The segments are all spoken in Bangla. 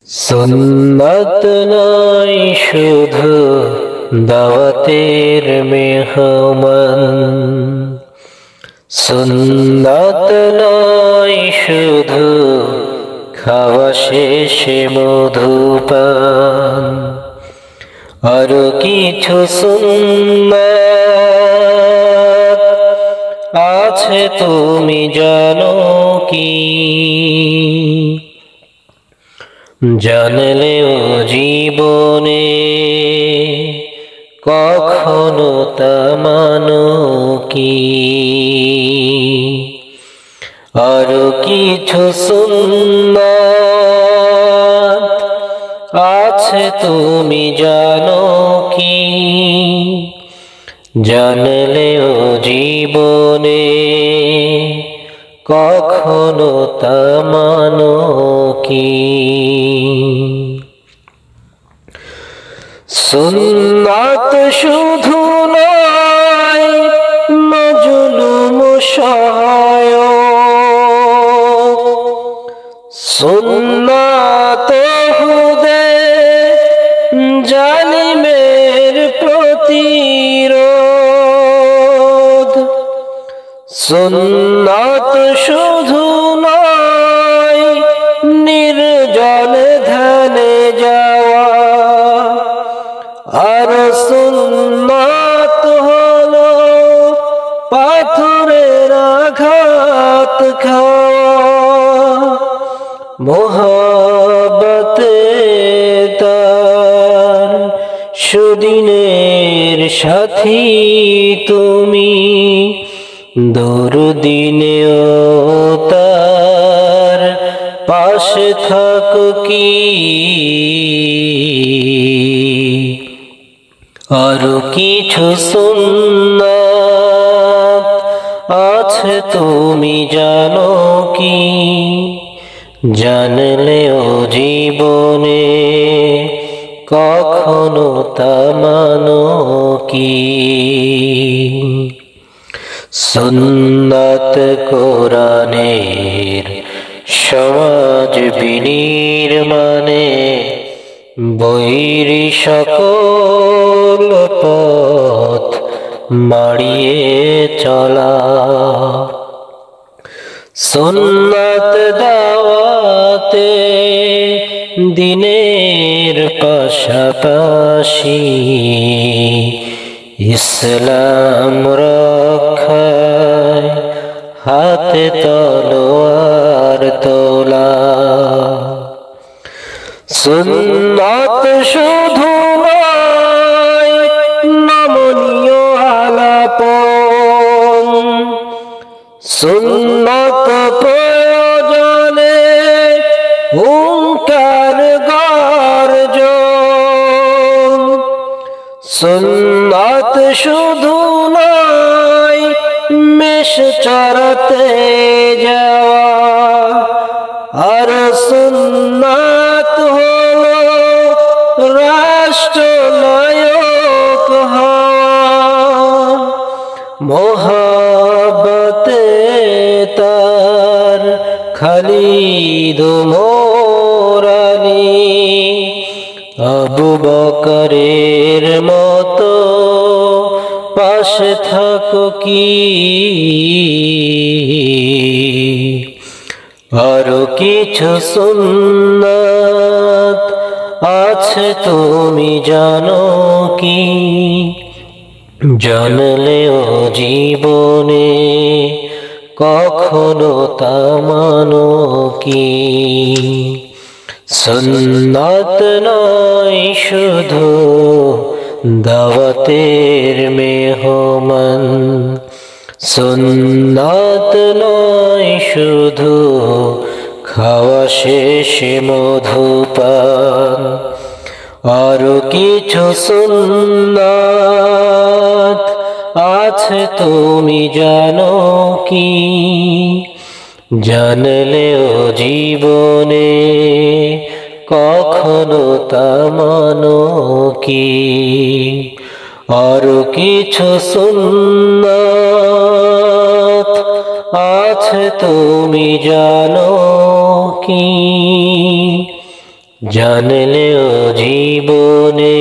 সুন্নাত নাই শুধু দাওয়াতের মেহমান, সুন্নাত নাই শুধু খাওয়া শেষে মধুপান, আরো কিছু সুন্নাত আছে তুমি জানো কি? জানলেও জীবনে কখনো তা মানো কি? আরো কিছু সুন্নাত আছে তুমি জানো কি? জানলেও জীবনে কখনো তা মানো কি? সুন্নাত শুধু নয় মাজলুম সহায়ক, সুন্নাত হুদে জালিমের প্রতিরোধ। সুন্নাত শুধু নয় নির্জন ধ্যানে যাওয়া, আর সুন্নাত হলো পাথরের আঘাত খাওয়া। মোহাব্বতে তার সুদিনের সাথী তুমি, দুরদিনেও তার পাশে থাকো কি? আরো কিছু সুন্নাত আছে তুমি জানো কি? জানলেও জীবনে কখনো তা মানো কি? সুন্নাত কোরআনের সমাজ বিনির্মাণে বৈরী সকল পথ মাড়িয়ে চলা। সুন্নাত দাওয়াতে দিনের পাশাপাশি ইসলাম রক্ষায় হাতে তলোয়ার তোলা। সুন্নাত শুধু নয় নমনীয় আলাপন, সুন্নাত প্রয়োজনে হুঙ্কার গর্জন। সুন্নাত শুধু নয় মেষ চরাতে যাওয়া, আর সুন্নাত হলো রাষ্ট্রনায়ক হওয়া। মোহাব্বতে তার খালিদ ওমর আলী, আবু বকরের মতো পাশে থাকো কি? আরো কিছু সুন্নাত আছে তুমি জানো কি? জানলেও জীবনে কখনো তা মানো কি? সুন্নাত নয় শুধু দাওয়াতের মেহমান, সুন্নাত নয় শুধু খাওয়া শেষে মধুপান, আরো কিছু সুন্নাত আছে তুমি জানো কি? জানলেও জীবনে কখনো তা মানো কি? আরো কিছু সুন্নাত আছে তুমি জানো কি? জানলেও জীবনে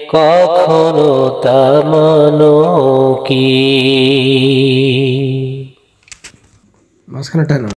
কখনো তা মানো কি। মাঝখানে টানো।